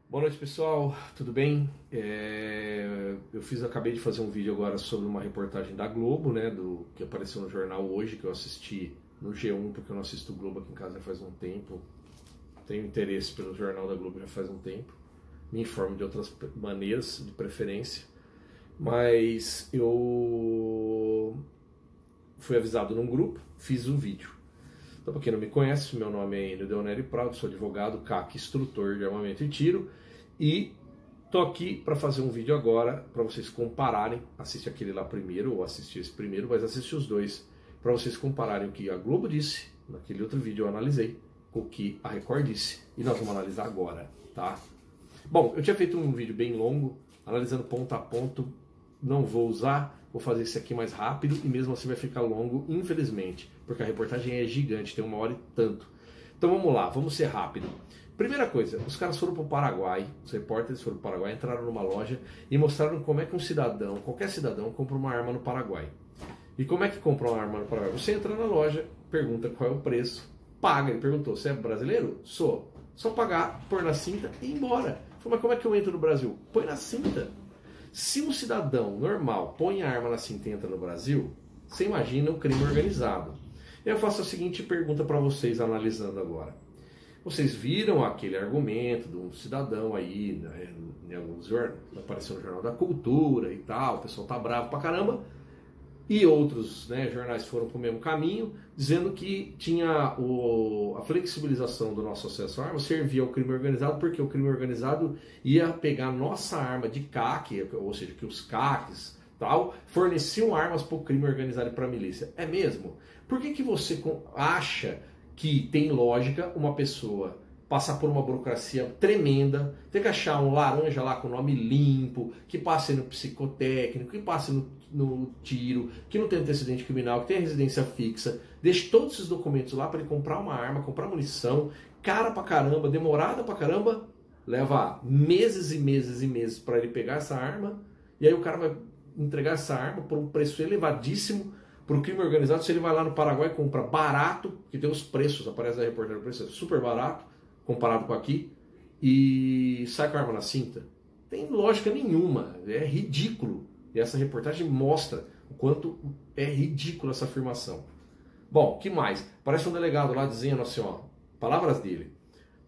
Boa noite, pessoal, tudo bem? Acabei de fazer um vídeo agora sobre uma reportagem da Globo, né, que apareceu no jornal hoje, que eu assisti no G1, porque eu não assisto o Globo aqui em casa já faz um tempo. Tenho interesse pelo jornal da Globo já faz um tempo. Me informo de outras maneiras, de preferência. Mas eu fui avisado num grupo, fiz um vídeo. Então, para quem não me conhece, meu nome é Enio Deoneri Prado, sou advogado, CAC, instrutor de armamento e tiro, e tô aqui para fazer um vídeo agora para vocês compararem. Assiste aquele lá primeiro ou assiste esse primeiro, mas assiste os dois para vocês compararem o que a Globo disse naquele outro vídeo eu analisei com o que a Record disse, e nós vamos analisar agora, tá? Bom, eu tinha feito um vídeo bem longo analisando ponto a ponto. Não vou usar, vou fazer esse aqui mais rápido e mesmo assim vai ficar longo, infelizmente, porque a reportagem é gigante, tem 1 hora e tanto. Então vamos lá, vamos ser rápido. Primeira coisa, os caras foram para o Paraguai, os repórteres foram para o Paraguai, entraram numa loja e mostraram como é que um cidadão, qualquer cidadão, compra uma arma no Paraguai. E como é que compra uma arma no Paraguai? Você entra na loja, pergunta qual é o preço, paga. Ele perguntou, você é brasileiro? Sou. Só pagar, pôr na cinta e ir embora. Falei, mas como é que eu entro no Brasil? Põe na cinta. Se um cidadão normal põe a arma na cinta e entra no Brasil, você imagina um crime organizado. Eu faço a seguinte pergunta para vocês, analisando agora. Vocês viram aquele argumento de um cidadão aí, né, em alguns jornais, apareceu no Jornal da Cultura e tal, o pessoal tá bravo pra caramba, e outros, né, jornais foram pro mesmo caminho, dizendo que tinha a flexibilização do nosso acesso à arma servia ao crime organizado, porque o crime organizado ia pegar nossa arma de CAC, ou seja, que os CACs tal, forneciam armas para o crime organizado e para a milícia. É mesmo? Por que você acha que tem lógica uma pessoa passar por uma burocracia tremenda, ter que achar um laranja lá com nome limpo, que passe no psicotécnico, que passe no tiro, que não tem antecedente criminal, que tenha residência fixa, deixe todos esses documentos lá para ele comprar uma arma, comprar munição, cara pra caramba, demorada pra caramba, leva meses e meses e meses para ele pegar essa arma, e aí o cara vai entregar essa arma por um preço elevadíssimo para o crime organizado. Se ele vai lá no Paraguai e compra barato, que tem os preços, aparece na reportagem, o preço é super barato, comparado com aqui, e sai com a arma na cinta. Tem lógica nenhuma, é ridículo. E essa reportagem mostra o quanto é ridícula essa afirmação. Bom, que mais? Parece um delegado lá dizendo assim, ó, palavras dele.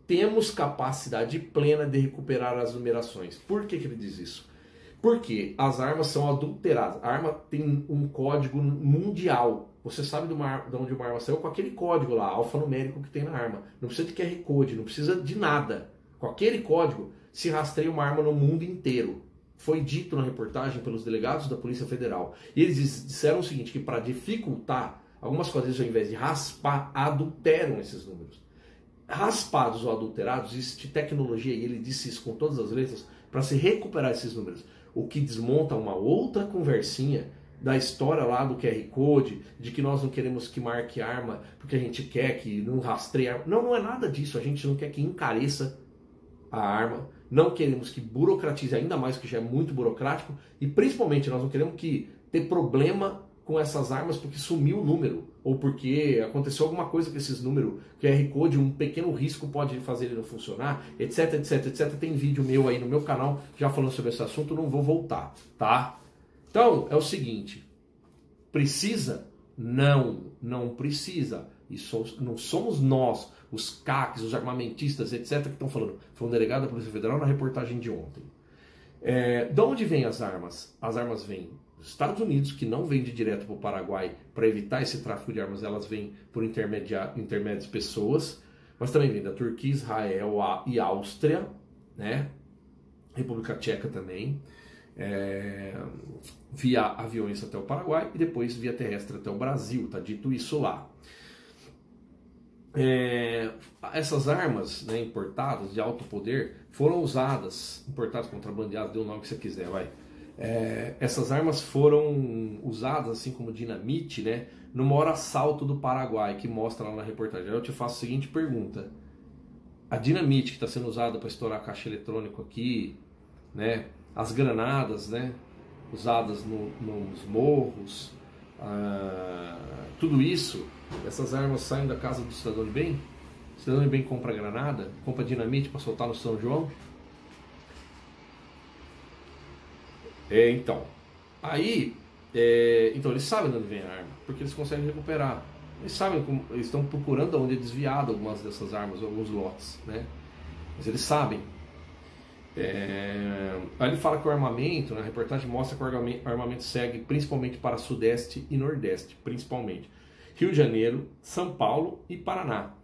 Temos capacidade plena de recuperar as numerações. Por que ele diz isso? Porque as armas são adulteradas. A arma tem um código mundial. Você sabe de onde uma arma saiu com aquele código lá, alfanumérico que tem na arma. Não precisa de QR Code, não precisa de nada. Com aquele código se rastreia uma arma no mundo inteiro. Foi dito na reportagem pelos delegados da Polícia Federal. E eles disseram o seguinte, que para dificultar, algumas coisas ao invés de raspar, adulteram esses números. Raspados ou adulterados, existe tecnologia, e ele disse isso com todas as letras, para se recuperar esses números. O que desmonta uma outra conversinha da história lá do QR Code, de que nós não queremos que marque arma porque a gente quer que não rastreie arma. Não, não é nada disso. A gente não quer que encareça a arma, não queremos que burocratize ainda mais, que já é muito burocrático, e principalmente nós não queremos que ter problema com essas armas porque sumiu o número, ou porque aconteceu alguma coisa com esses números, QR Code, um pequeno risco pode fazer ele não funcionar, etc, etc, etc. Tem vídeo meu aí no meu canal já falando sobre esse assunto, não vou voltar, tá? Então, é o seguinte, precisa? Não, não precisa. Isso não somos nós, os CACs, os armamentistas, etc, que estão falando. Foi um delegado da Polícia Federal na reportagem de ontem. De onde vêm as armas? As armas vêm dos Estados Unidos, que não vende direto para o Paraguai para evitar esse tráfico de armas, elas vêm por intermédias pessoas, mas também vem da Turquia, Israel e Áustria, né? República Tcheca também, via aviões até o Paraguai e depois via terrestre até o Brasil, tá dito isso lá. Essas armas, né, importadas de alto poder foram usadas, importadas, contrabandeadas, dê o nome que você quiser, vai. Essas armas foram usadas, assim como dinamite, né, no maior assalto do Paraguai, que mostra lá na reportagem. Eu te faço a seguinte pergunta: a dinamite que está sendo usada para estourar caixa eletrônico aqui, né, as granadas, né, usadas nos morros, tudo isso, essas armas saem da casa do cidadão de bem? O cidadão de bem compra granada, compra dinamite para soltar no São João? Então, aí, então eles sabem de onde vem a arma, porque eles conseguem recuperar. Eles sabem, eles estão procurando onde é desviado algumas dessas armas, alguns lotes, né? Mas eles sabem. Aí ele fala que o armamento, na reportagem mostra que o armamento segue principalmente para Sudeste e Nordeste, principalmente Rio de Janeiro, São Paulo e Paraná,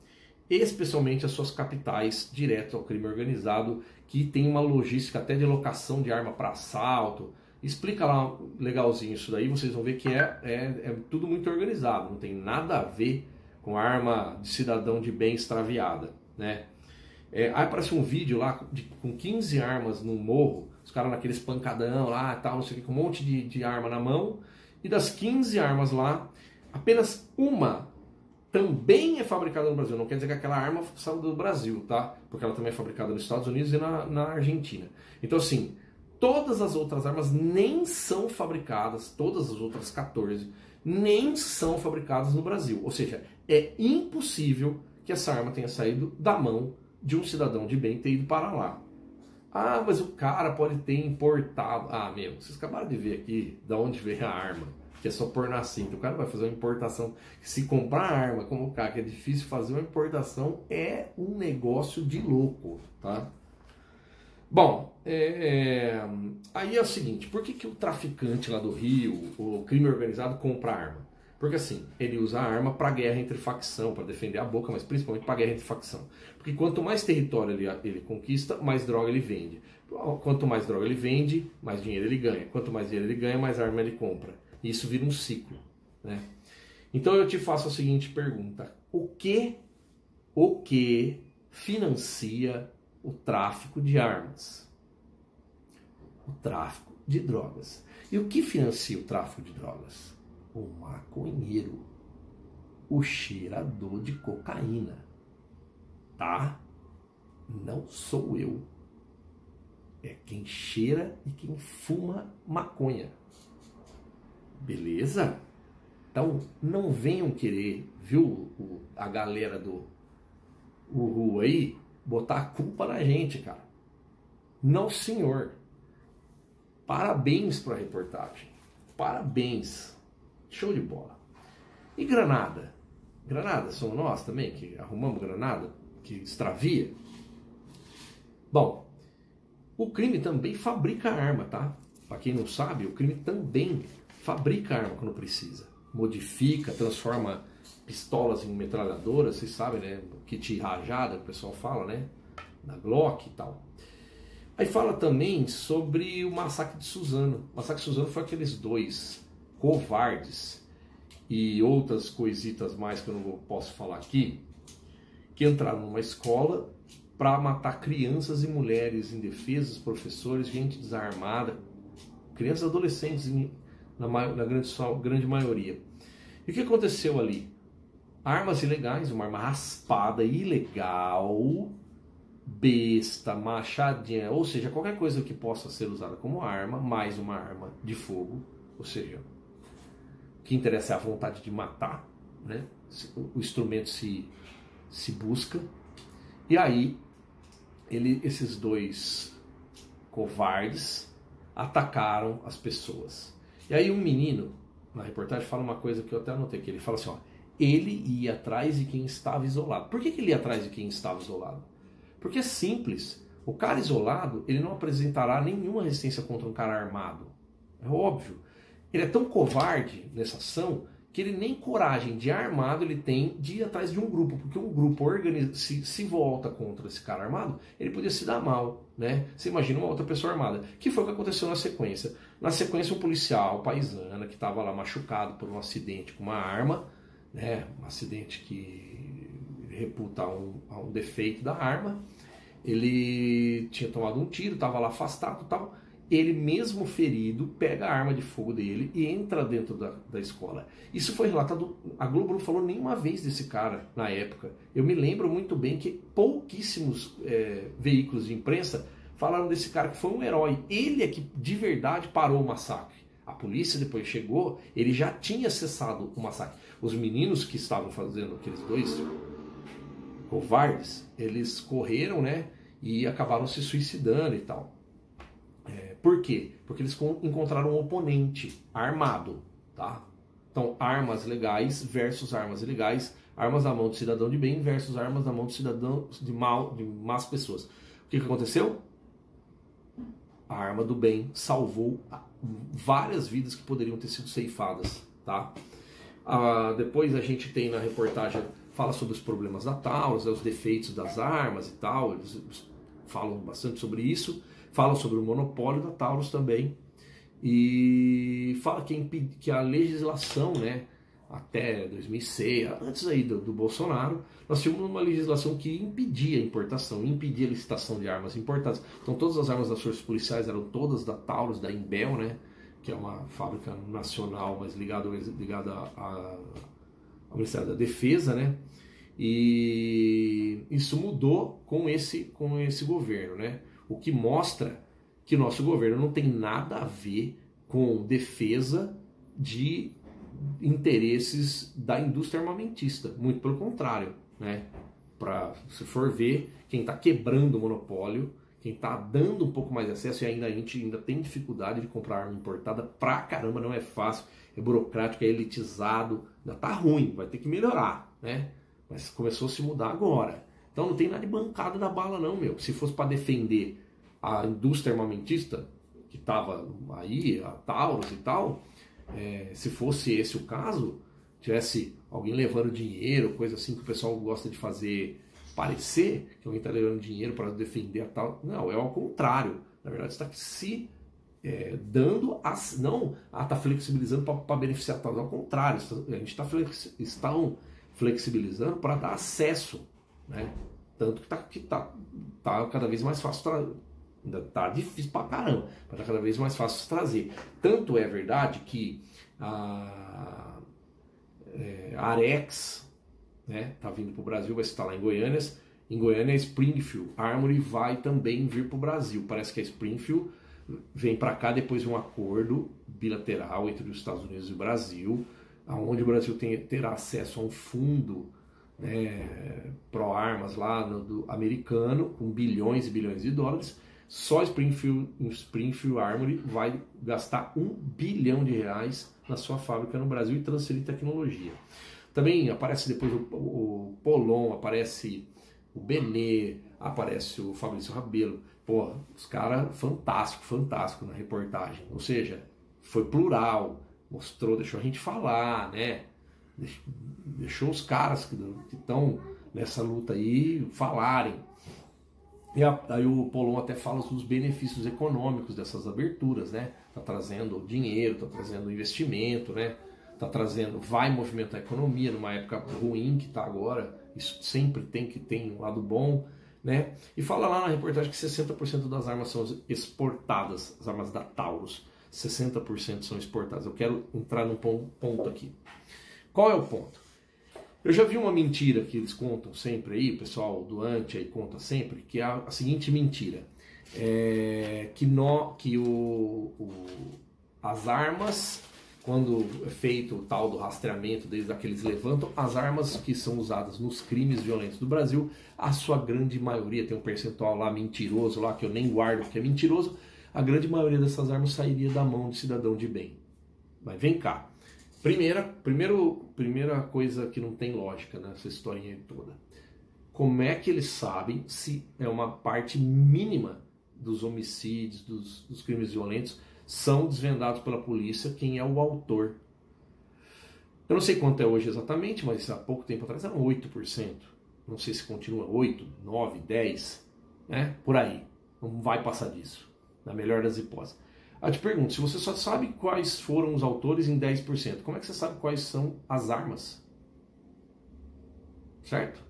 especialmente as suas capitais, direto ao crime organizado, que tem uma logística até de locação de arma para assalto. Explica lá legalzinho isso daí, vocês vão ver que é tudo muito organizado, não tem nada a ver com arma de cidadão de bem extraviada, né? Aí aparece um vídeo lá com 15 armas no morro, os caras naqueles pancadão lá e tal, não sei o que, com um monte de arma na mão, e das 15 armas lá, apenas uma também é fabricada no Brasil. Não quer dizer que aquela arma saiu do Brasil, tá? Porque ela também é fabricada nos Estados Unidos e na Argentina. Então, assim, todas as outras armas nem são fabricadas, todas as outras 14, nem são fabricadas no Brasil. Ou seja, é impossível que essa arma tenha saído da mão de um cidadão de bem ter ido para lá. Ah, mas o cara pode ter importado. Ah, meu, vocês acabaram de ver aqui de onde veio a arma, que é só pôr na cinta. O cara vai fazer uma importação. Se comprar arma como o cara, que é difícil fazer uma importação, é um negócio de louco, tá? Bom, aí é o seguinte, por que o traficante lá do Rio, o crime organizado, compra arma? Porque assim, ele usa a arma para guerra entre facção, para defender a boca, mas principalmente para guerra entre facção. Porque quanto mais território ele conquista, mais droga ele vende. Quanto mais droga ele vende, mais dinheiro ele ganha. Quanto mais dinheiro ele ganha, mais arma ele compra. E isso vira um ciclo, né? Então eu te faço a seguinte pergunta: o que financia o tráfico de armas? O tráfico de drogas. E o que financia o tráfico de drogas? O maconheiro, o cheirador de cocaína, tá? Não sou eu. É quem cheira e quem fuma maconha. Beleza? Então não venham querer, viu, a galera do Uhul aí, botar a culpa na gente, cara. Não, senhor. Parabéns para a reportagem. Parabéns. Show de bola. E granada? Granada somos nós também que arrumamos granada, que extravia? Bom, o crime também fabrica arma, tá? Para quem não sabe, o crime também fabrica arma quando precisa. Modifica, transforma pistolas em metralhadoras, vocês sabem, né? Kit rajada, o pessoal fala, né? Da Glock e tal. Aí fala também sobre o massacre de Suzano. O massacre de Suzano foi aqueles dois covardes e outras coisitas mais que eu não posso falar aqui, que entraram numa escola para matar crianças e mulheres indefesas, professores, gente desarmada, crianças e adolescentes na grande maioria. E o que aconteceu ali? Armas ilegais, uma arma raspada, ilegal, besta, machadinha, ou seja, qualquer coisa que possa ser usada como arma, mais uma arma de fogo, ou seja, o que interessa é a vontade de matar, né? O instrumento se busca, e aí esses dois covardes atacaram as pessoas. E aí um menino, na reportagem, fala uma coisa que eu até anotei aqui, ele fala assim, ó, ele ia atrás de quem estava isolado. Por que ele ia atrás de quem estava isolado? Porque é simples. O cara isolado, ele não apresentará nenhuma resistência contra um cara armado. É óbvio. Ele é tão covarde nessa ação que ele nem coragem de armado ele tem de ir atrás de um grupo. Porque um grupo se volta contra esse cara armado, ele podia se dar mal, né? Você imagina uma outra pessoa armada. Que foi o que aconteceu na sequência. Na sequência, um policial paisana que estava lá machucado por um acidente com uma arma, né? Um acidente que reputa a um defeito da arma. Ele tinha tomado um tiro, estava lá afastado e tal. Ele mesmo ferido, pega a arma de fogo dele e entra dentro da escola. Isso foi relatado, a Globo não falou nenhuma vez desse cara na época. Eu me lembro muito bem que pouquíssimos veículos de imprensa falaram desse cara que foi um herói. Ele é que de verdade parou o massacre. A polícia depois chegou, ele já tinha cessado o massacre. Os meninos que estavam fazendo, aqueles dois covardes, eles correram, né, e acabaram se suicidando e tal. Por quê? Porque eles encontraram um oponente armado, tá? Então, armas legais versus armas ilegais, armas na mão de cidadão de bem versus armas na mão de cidadão de más pessoas. O que aconteceu? A arma do bem salvou várias vidas que poderiam ter sido ceifadas, tá? Depois a gente tem na reportagem, fala sobre os problemas da Taurus, os defeitos das armas e tal, eles falam bastante sobre isso, falam sobre o monopólio da Taurus também, e fala que a legislação, né, até 2006, antes aí do Bolsonaro, nós tínhamos uma legislação que impedia a importação, impedia a licitação de armas importadas. Então todas as armas das forças policiais eram todas da Taurus, da Imbel, né, que é uma fábrica nacional, mas ligada ao Ministério da Defesa, né? E isso mudou com esse governo, né? O que mostra que nosso governo não tem nada a ver com defesa de interesses da indústria armamentista, muito pelo contrário, né? Se for ver, quem está quebrando o monopólio, quem está dando um pouco mais de acesso, e a gente ainda tem dificuldade de comprar arma importada pra caramba, não é fácil, é burocrático, é elitizado, ainda tá ruim, vai ter que melhorar, né? Mas começou a se mudar agora. Então não tem nada de bancada da bala não, meu. Se fosse para defender a indústria armamentista, que estava aí, a Taurus e tal, se fosse esse o caso, tivesse alguém levando dinheiro, coisa assim que o pessoal gosta de fazer parecer, que alguém está levando dinheiro para defender a tal. Não, é ao contrário. Na verdade, está se dando, não está flexibilizando para beneficiar a tal. Ao contrário, a gente estão flexibilizando para dar acesso, né? Tanto que tá cada vez mais fácil, ainda tá difícil pra caramba, mas tá cada vez mais fácil trazer. Tanto é verdade que a Arex, né, tá vindo para o Brasil, vai estar lá em Goiânia. Em Goiânia, a Springfield Armory vai também vir para o Brasil. Parece que a Springfield vem para cá depois de um acordo bilateral entre os Estados Unidos e o Brasil, onde o Brasil terá acesso a um fundo, né, pró-armas lá do americano, com bilhões e bilhões de dólares. Só Springfield Armory vai gastar R$1 bilhão na sua fábrica no Brasil e transferir tecnologia. Também aparece depois o Polon, aparece o Benê, aparece o Fabrício Rabelo. Pô, os caras fantástico na reportagem. Ou seja, foi plural, mostrou, deixou a gente falar, né? Deixou os caras que estão nessa luta aí falarem. E aí o Polon até fala dos benefícios econômicos dessas aberturas, né? Tá trazendo dinheiro, tá trazendo investimento, né? Tá trazendo, vai movimentar a economia numa época ruim que tá agora. Isso sempre tem um lado bom, né? E fala lá na reportagem que 60% das armas são exportadas, as armas da Taurus. 60% são exportadas. Eu quero entrar num ponto aqui. Qual é o ponto? Eu já vi uma mentira que eles contam sempre aí, o pessoal do Anti aí conta sempre, que é a seguinte mentira. As armas, quando é feito o tal do rastreamento, desde aqueles levantam, as armas que são usadas nos crimes violentos do Brasil, a sua grande maioria, tem um percentual lá mentiroso, lá que eu nem guardo porque é mentiroso, a grande maioria dessas armas sairia da mão de cidadão de bem. Mas vem cá. Primeira coisa que não tem lógica nessa historinha toda. Como é que eles sabem se é uma parte mínima dos homicídios, dos crimes violentos, são desvendados pela polícia quem é o autor? Eu não sei quanto é hoje exatamente, mas há pouco tempo atrás era 8%. Não sei se continua 8, 9, 10, né? Por aí. Não vai passar disso, na melhor das hipóteses. Eu te pergunto, se você só sabe quais foram os autores em 10%, como é que você sabe quais são as armas? Certo?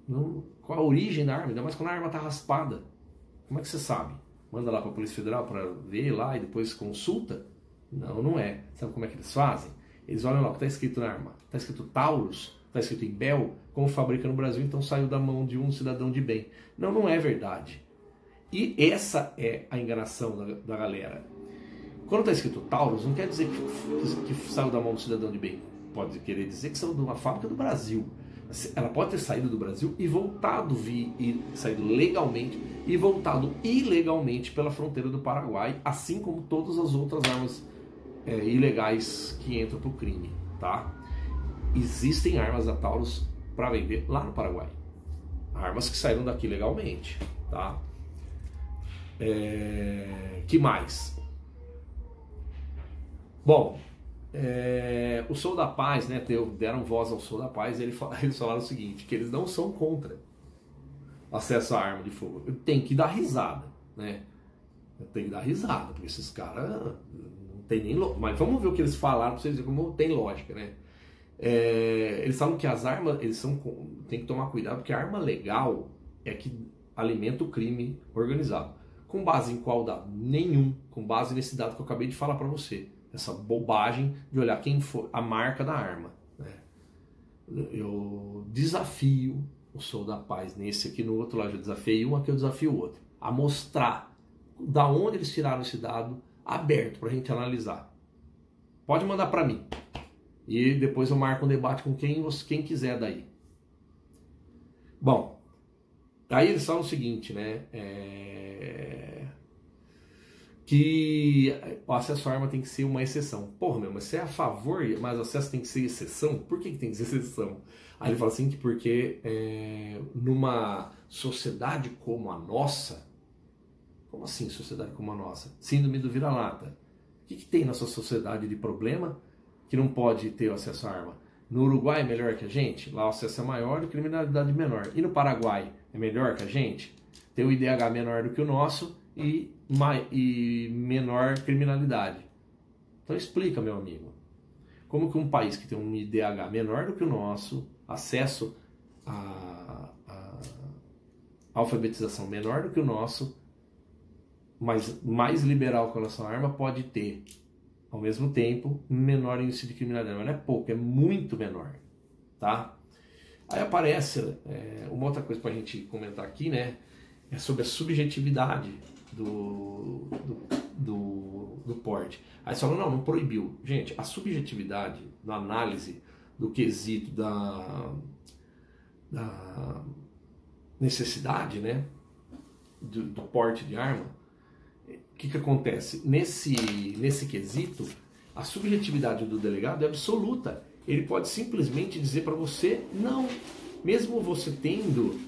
Não, qual a origem da arma? Ainda mais quando a arma está raspada. Como é que você sabe? Manda lá para a Polícia Federal para ver lá e depois consulta? Não, não é. Sabe como é que eles fazem? Eles olham lá o que está escrito na arma. Está escrito Taurus, está escrito Imbel, como fabrica no Brasil, então saiu da mão de um cidadão de bem. Não, não é verdade. E essa é a enganação da galera. Quando está escrito Taurus, não quer dizer que saiu da mão do cidadão de bem. Pode querer dizer que saiu de uma fábrica do Brasil. Ela pode ter saído do Brasil e voltado, saído legalmente e voltado ilegalmente pela fronteira do Paraguai, assim como todas as outras armas ilegais que entram para o crime, tá? Existem armas da Taurus para vender lá no Paraguai. Armas que saíram daqui legalmente, tá? Que mais? Bom, o Sou da Paz, né, deram voz ao Sou da Paz, eles falaram o seguinte, que eles não são contra acesso à arma de fogo. Tem que dar risada, né? Tem que dar risada, porque esses caras não tem nem lógica. Mas vamos ver o que eles falaram para vocês verem como tem lógica, né? Eles falam que as armas, tem que tomar cuidado, porque a arma legal é que alimenta o crime organizado. Com base em qual dado? Nenhum. Com base nesse dado que eu acabei de falar para você. Essa bobagem de olhar quem foi a marca da arma, né? Eu desafio o Sou da Paz nesse aqui, no outro lado eu desafiei um, aqui eu desafio o outro, a mostrar da onde eles tiraram esse dado aberto para a gente analisar. Pode mandar para mim e depois eu marco um debate com quem quiser daí. Bom, aí eles falam o seguinte, né? Que o acesso à arma tem que ser uma exceção. Porra, meu, mas você é a favor, mas o acesso tem que ser exceção? Por que tem que ser exceção? Aí ele fala assim que porque numa sociedade como a nossa, como assim sociedade como a nossa? Síndrome do vira-lata. O que tem nessa sociedade de problema que não pode ter o acesso à arma? No Uruguai é melhor que a gente? Lá o acesso é maior e criminalidade menor. E no Paraguai é melhor que a gente? Tem o IDH menor do que o nosso e menor criminalidade. Então explica, meu amigo, como que um país que tem um IDH menor do que o nosso, acesso à alfabetização menor do que o nosso, mas mais liberal com relação à arma, pode ter, ao mesmo tempo, menor índice de criminalidade. Mas não é pouco, é muito menor, tá? Aí aparece uma outra coisa para a gente comentar aqui, né? É sobre a subjetividade do porte. Aí você fala, não proibiu. Gente, a subjetividade na análise do quesito da necessidade, né, do porte de arma, o que acontece? Nesse quesito, a subjetividade do delegado é absoluta. Ele pode simplesmente dizer para você, não, mesmo você tendo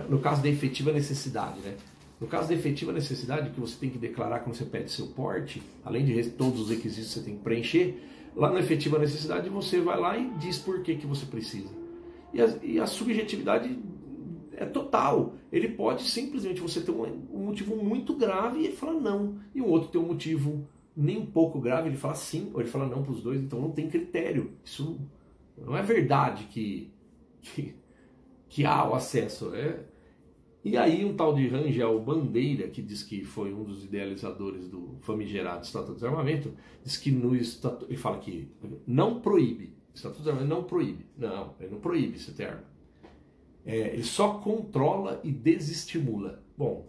no caso da efetiva necessidade, né? No caso da efetiva necessidade, que você tem que declarar quando você pede seu porte, além de todos os requisitos que você tem que preencher, lá na efetiva necessidade você vai lá e diz por que você precisa. E a subjetividade é total. Ele pode simplesmente, você ter um motivo muito grave e ele fala não. E o outro tem um motivo nem um pouco grave, ele fala sim, ou ele fala não para os dois, então não tem critério. Isso não é verdade que há o acesso. E aí um tal de Rangel Bandeira, que diz que foi um dos idealizadores do famigerado Estatuto do Desarmamento, diz que no Estatuto, ele fala que não proíbe, o Estatuto do Desarmamento não proíbe. Não, ele não proíbe esse termo. Ele só controla e desestimula. Bom,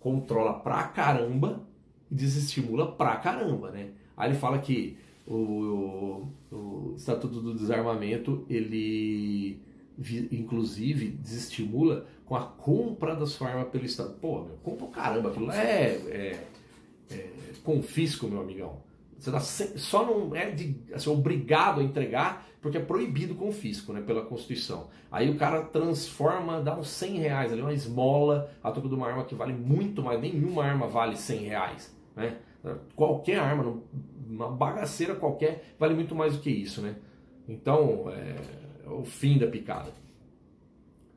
controla pra caramba e desestimula pra caramba, né? Aí ele fala que o Estatuto do Desarmamento, ele inclusive desestimula com a compra da sua arma pelo Estado. Pô, meu, compra o caramba, aquilo lá confisco, meu amigão. Você só não é obrigado a entregar porque é proibido o confisco, né, pela Constituição. Aí o cara transforma, dá uns 100 reais ali, uma esmola, a troca de uma arma que vale muito mais, nenhuma arma vale 100 reais, né? Qualquer arma, uma bagaceira qualquer, vale muito mais do que isso, né? Então, é o fim da picada.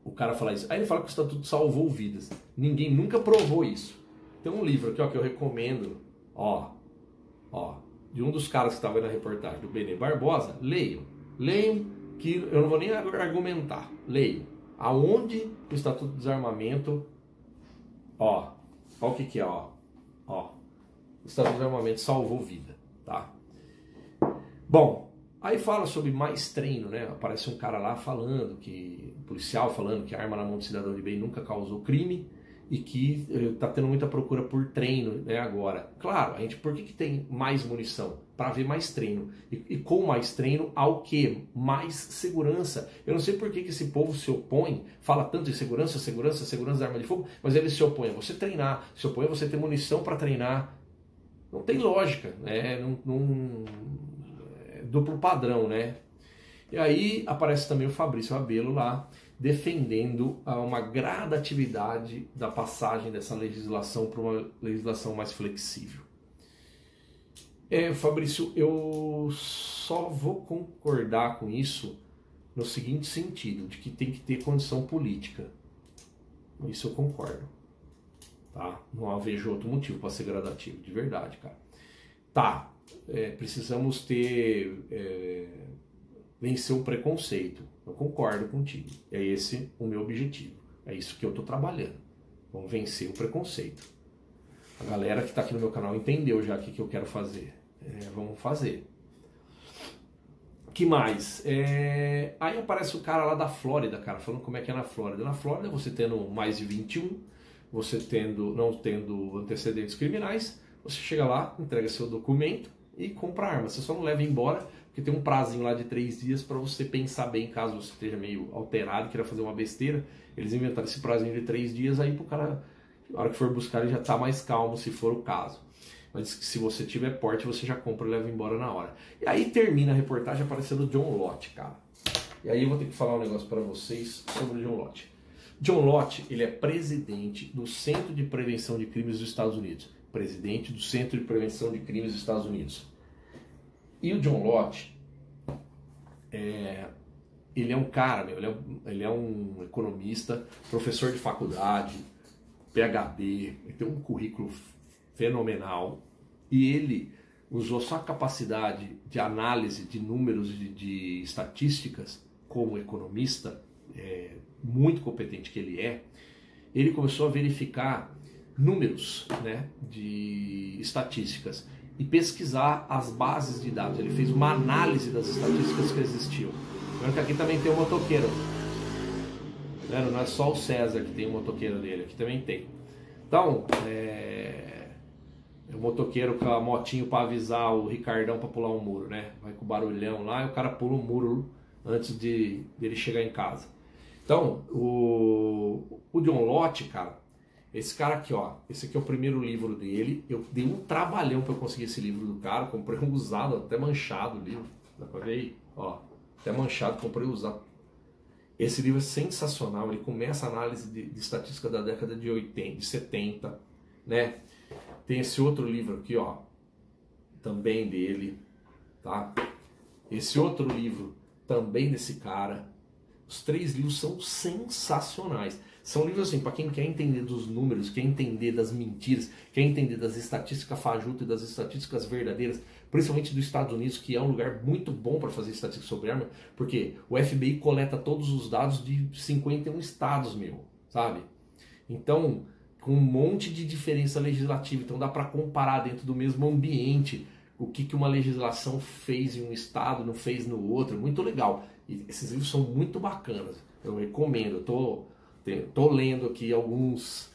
O cara fala isso. Aí ele fala que o Estatuto salvou vidas. Ninguém nunca provou isso. Tem um livro aqui, ó, que eu recomendo, de um dos caras que estava aí na reportagem, do Benê Barbosa. Leiam, que eu não vou nem argumentar. Leiam. Aonde o Estatuto do Desarmamento, ó o que é, ó. O Estatuto do Desarmamento salvou vida, tá? Bom, aí fala sobre mais treino, né? Aparece um cara lá falando, um policial falando que a arma na mão do cidadão de bem nunca causou crime e que está tendo muita procura por treino, né, agora. Claro, a gente, por que tem mais munição? Para ver mais treino. E com mais treino, ao quê? Mais segurança. Eu não sei por que esse povo se opõe, fala tanto em segurança, segurança, segurança da arma de fogo, mas ele se opõe a você treinar, se opõe a você ter munição para treinar. Não tem lógica, né? É duplo padrão, né? E aí aparece também o Fabrício Rabelo lá, defendendo uma gradatividade da passagem dessa legislação para uma legislação mais flexível. Fabrício, eu só vou concordar com isso no seguinte sentido, de que tem que ter condição política. Isso eu concordo. Tá? Não vejo outro motivo para ser gradativo, de verdade, cara. Tá, precisamos vencer o preconceito. Eu concordo contigo. É esse o meu objetivo. É isso que eu estou trabalhando. Vamos vencer o preconceito. A galera que está aqui no meu canal entendeu já o que eu quero fazer. Vamos fazer. Que mais? Aí aparece o cara lá da Flórida, cara, falando como é que é na Flórida. Na Flórida, você tendo mais de 21, você não tendo antecedentes criminais, você chega lá, entrega seu documento e compra a arma. Você só não leva embora, porque tem um prazinho lá de 3 dias para você pensar bem, caso você esteja meio alterado, queira fazer uma besteira. Eles inventaram esse prazinho de 3 dias aí pro cara, na hora que for buscar, ele já tá mais calmo, se for o caso. Mas se você tiver porte, você já compra e leva embora na hora. E aí termina a reportagem aparecendo o John Lott, cara. E aí eu vou ter que falar um negócio para vocês sobre o John Lott. John Lott, ele é presidente do Centro de Prevenção de Crimes dos Estados Unidos. Presidente do Centro de Prevenção de Crimes dos Estados Unidos. E o John Lott, ele é um cara, ele é um economista, professor de faculdade, PhD, ele tem um currículo fenomenal, e ele usou sua capacidade de análise de números de estatísticas como economista, muito competente que ele começou a verificar números, né, de estatísticas e pesquisar as bases de dados. Ele fez uma análise das estatísticas que existiam. Lembrando que aqui também tem um motoqueiro, não é só o César que tem um motoqueiro dele, aqui também tem. Então, o motoqueiro com a motinho para avisar o Ricardão para pular um muro, né? Vai com o barulhão lá e o cara pula um muro antes dele chegar em casa. Então, o John Lott, cara, esse cara aqui, ó, esse aqui é o primeiro livro dele. Eu dei um trabalhão para eu conseguir esse livro do cara, comprei um usado, até manchado o livro, dá para ver aí, ó, até manchado, comprei usado. Esse livro é sensacional, ele começa a análise de estatística da década de 80, de 70, né? Tem esse outro livro aqui, ó, também dele, tá? Esse outro livro também desse cara. Os 3 livros são sensacionais. São livros assim, para quem quer entender dos números, quer entender das mentiras, quer entender das estatísticas fajutas e das estatísticas verdadeiras, principalmente dos Estados Unidos, que é um lugar muito bom para fazer estatística sobre arma, porque o FBI coleta todos os dados de 51 estados, sabe? Então, com um monte de diferença legislativa, então dá para comparar dentro do mesmo ambiente o que uma legislação fez em um estado, não fez no outro, muito legal. E esses livros são muito bacanas, eu recomendo, eu tô lendo aqui algumas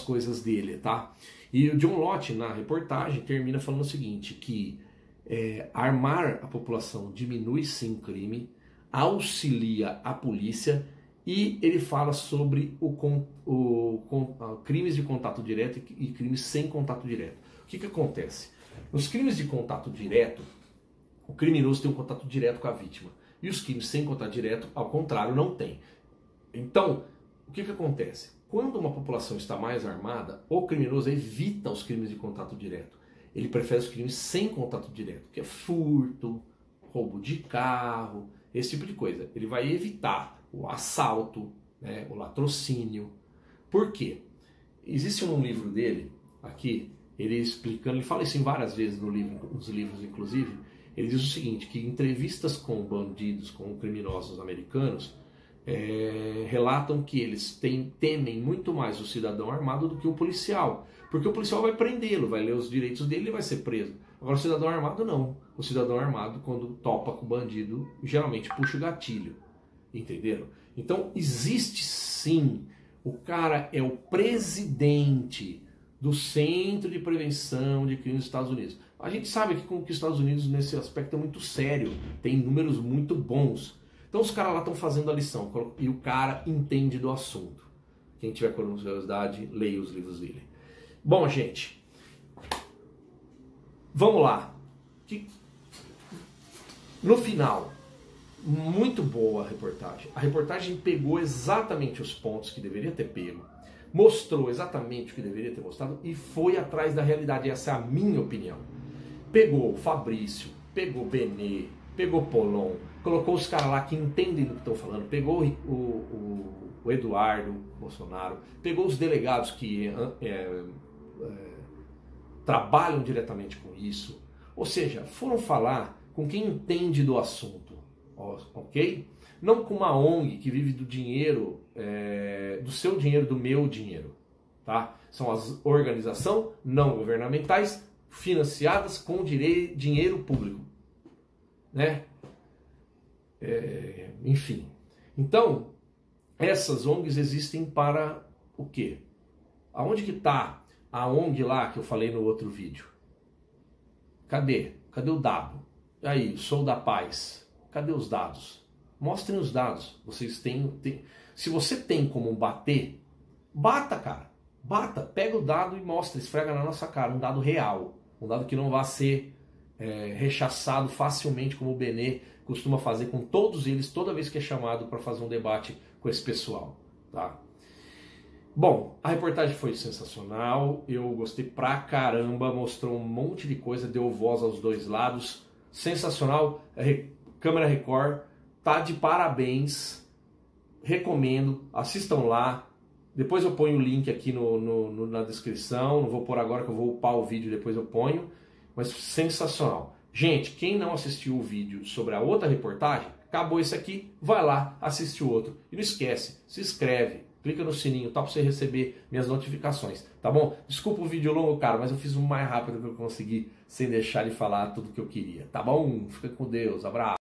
coisas dele, tá? E o John Lott, na reportagem, termina falando o seguinte, que armar a população diminui sim o crime, auxilia a polícia, e ele fala sobre crimes de contato direto e crimes sem contato direto. O que acontece? Nos crimes de contato direto, o criminoso tem um contato direto com a vítima. E os crimes sem contato direto, ao contrário, não tem. Então, o que acontece? Quando uma população está mais armada, o criminoso evita os crimes de contato direto. Ele prefere os crimes sem contato direto, que é furto, roubo de carro, esse tipo de coisa. Ele vai evitar o assalto, né, o latrocínio. Por quê? Existe um livro dele, aqui, ele explicando, ele fala isso em várias vezes nos livros inclusive, ele diz o seguinte, que entrevistas com bandidos, com criminosos americanos, relatam que eles temem muito mais o cidadão armado do que o policial. Porque o policial vai prendê-lo, vai ler os direitos dele e vai ser preso. Agora o cidadão armado não. O cidadão armado, quando topa com o bandido, geralmente puxa o gatilho. Entenderam? Então existe sim O cara é o presidente do Centro de Prevenção de Crimes dos Estados Unidos. A gente sabe que os Estados Unidos nesse aspecto é muito sério, tem números muito bons. Então os caras lá estão fazendo a lição e o cara entende do assunto. Quem tiver curiosidade, leia os livros dele. Bom, gente, vamos lá. No final, muito boa a reportagem. A reportagem pegou exatamente os pontos que deveria ter pego, mostrou exatamente o que deveria ter mostrado e foi atrás da realidade. Essa é a minha opinião. Pegou o Fabrício, pegou o Benê, pegou o Polon, colocou os caras lá que entendem do que estão falando, pegou o Eduardo Bolsonaro, pegou os delegados que trabalham diretamente com isso. Ou seja, foram falar com quem entende do assunto, ok? Não com uma ONG que vive do dinheiro, do seu dinheiro, do meu dinheiro, tá? São as organizações não governamentais financiadas com dinheiro público, né? Enfim, então essas ONGs existem para o quê? Aonde que está a ONG lá que eu falei no outro vídeo? Cadê? Cadê o dado? Aí, sou da paz. Cadê os dados? Mostrem os dados. Vocês têm. Se você tem como bater, bata, cara. Bata, pega o dado e mostra, esfrega na nossa cara. Um dado real. Um dado que não vai ser rechaçado facilmente, como o Benê costuma fazer com todos eles, toda vez que é chamado para fazer um debate com esse pessoal. Tá? Bom, a reportagem foi sensacional. Eu gostei pra caramba. Mostrou um monte de coisa, deu voz aos dois lados. Sensacional. Câmera Record tá de parabéns. Recomendo, assistam lá. Depois eu ponho o link aqui na descrição. Não vou pôr agora que eu vou upar o vídeo, depois eu ponho. Mas sensacional. Gente, quem não assistiu o vídeo sobre a outra reportagem, acabou esse aqui, vai lá, assiste o outro. E não esquece, se inscreve, clica no sininho, tá, para você receber minhas notificações, tá bom? Desculpa o vídeo longo, cara, mas eu fiz o mais rápido que eu consegui, sem deixar de falar tudo que eu queria, tá bom? Fica com Deus, abraço.